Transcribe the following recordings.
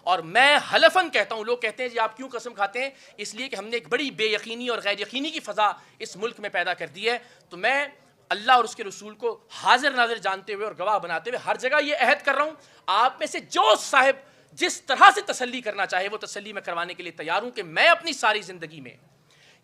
اور میں حلفاً کہتا ہوں، لوگ کہتے ہیں جی آپ کیوں قسم کھاتے ہیں؟ اس لیے کہ ہم نے ایک بڑی بے یقینی اور غیر یقینی کی فضا اس ملک میں پیدا کر دی ہے. تو میں اللہ اور اس کے رسول کو حاضر ناظر جانتے ہوئے اور گواہ بناتے ہوئے ہر جگہ یہ عہد کر رہا ہوں، آپ میں سے جو صاحب جس طرح سے تسلی کرنا چاہے وہ تسلی میں کروانے کے لیے تیار ہوں کہ میں اپنی ساری زندگی میں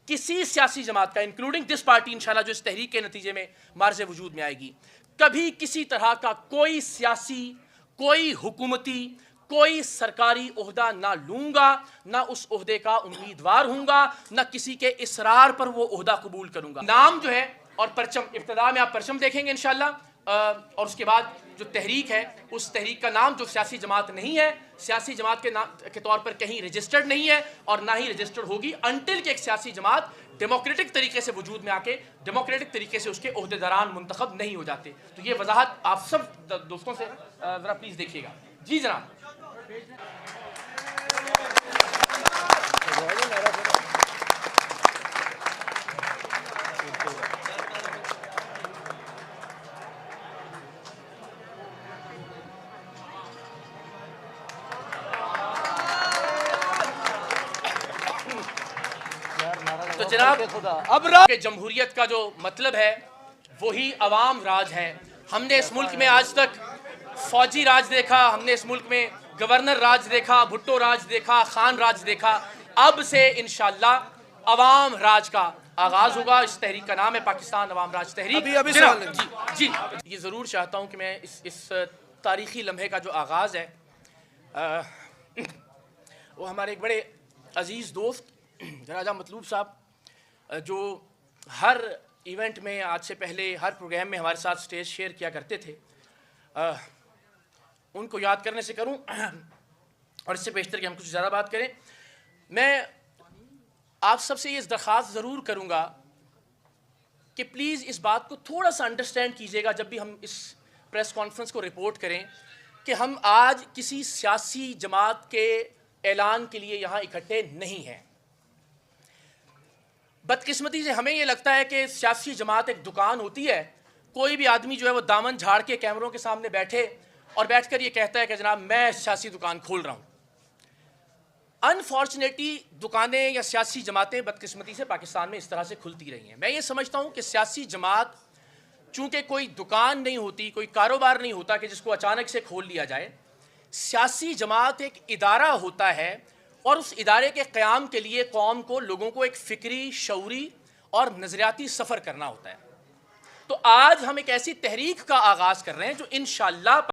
کسی سیاسی جماعت کا انکلوڈنگ دس پارٹی انشاءاللہ جو اس تحریک کے نتیجے میں مارز وجود میں آئے گی، کبھی کسی طرح کا کوئی سیاسی، کوئی حکومتی، کوئی سرکاری عہدہ نہ لوں گا، نہ اس عہدے کا امیدوار ہوں گا، نہ کسی کے اصرار پر وہ عہدہ قبول کروں گا. نام جو ہے اور پرچم، ابتدا میں آپ پرچم دیکھیں گے انشاءاللہ، اور اس کے بعد جو تحریک ہے اس تحریک کا نام جو سیاسی جماعت نہیں ہے، سیاسی جماعت کے طور پر کہیں رجسٹرڈ نہیں ہے اور نہ ہی رجسٹرڈ ہوگی انٹل کہ ایک سیاسی جماعت ڈیموکریٹک طریقے سے وجود میں آ کے ڈیموکریٹک طریقے سے اس کے عہدیداران منتخب نہیں ہو جاتے. تو یہ وضاحت آپ سب دوستوں سے ذرا پلیز دیکھیے گا. جی جناب. تو جناب اب کہ جمہوریت کا جو مطلب ہے وہی عوام راج ہے. ہم نے اس ملک میں آج تک فوجی راج دیکھا، ہم نے اس ملک میں گورنر راج دیکھا، بھٹو راج دیکھا، خان راج دیکھا. اب سے انشاءاللہ عوام راج کا آغاز ہوگا. اس تحریک کا نام ہے پاکستان عوام راج تحریک. جی یہ ضرور چاہتا ہوں کہ میں اس تاریخی لمحے کا جو آغاز ہے وہ ہمارے ایک بڑے عزیز دوست راجہ مطلوب صاحب جو ہر ایونٹ میں آج سے پہلے ہر پروگرام میں ہمارے ساتھ سٹیج شیئر کیا کرتے تھے، ان کو یاد کرنے سے کروں اور اس سے بیشتر کہ ہم کچھ زیادہ بات کریں. میں آپ سب سے یہ درخواست ضرور کروں گا کہ پلیز اس بات کو تھوڑا سا انڈرسٹینڈ کیجیے گا جب بھی ہم اس پریس کانفرنس کو رپورٹ کریں کہ ہم آج کسی سیاسی جماعت کے اعلان کے لیے یہاں اکٹھے نہیں ہیں. بدقسمتی سے ہمیں یہ لگتا ہے کہ سیاسی جماعت ایک دکان ہوتی ہے، کوئی بھی آدمی جو ہے وہ دامن جھاڑ کے کیمروں کے سامنے بیٹھے اور بیٹھ کر یہ کہتا ہے کہ جناب میں سیاسی دکان کھول رہا ہوں. انفارچونیٹلی دکانیں یا سیاسی جماعتیں بدقسمتی سے پاکستان میں اس طرح سے کھلتی رہی ہیں. میں یہ سمجھتا ہوں کہ سیاسی جماعت چونکہ کوئی دکان نہیں ہوتی، کوئی کاروبار نہیں ہوتا کہ جس کو اچانک سے کھول لیا جائے. سیاسی جماعت ایک ادارہ ہوتا ہے اور اس ادارے کے قیام کے لیے قوم کو، لوگوں کو ایک فکری، شعوری اور نظریاتی سفر کرنا ہوتا ہے. تو آج ہم ایک ایسی تحریک کا آغاز کر رہے ہیں جو انشاءاللہ